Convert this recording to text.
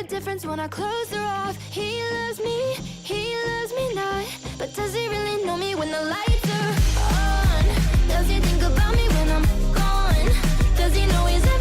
difference when our clothes are off. He loves me not. But does he really know me when the lights are on? Does he think about me when I'm gone? Does he know he's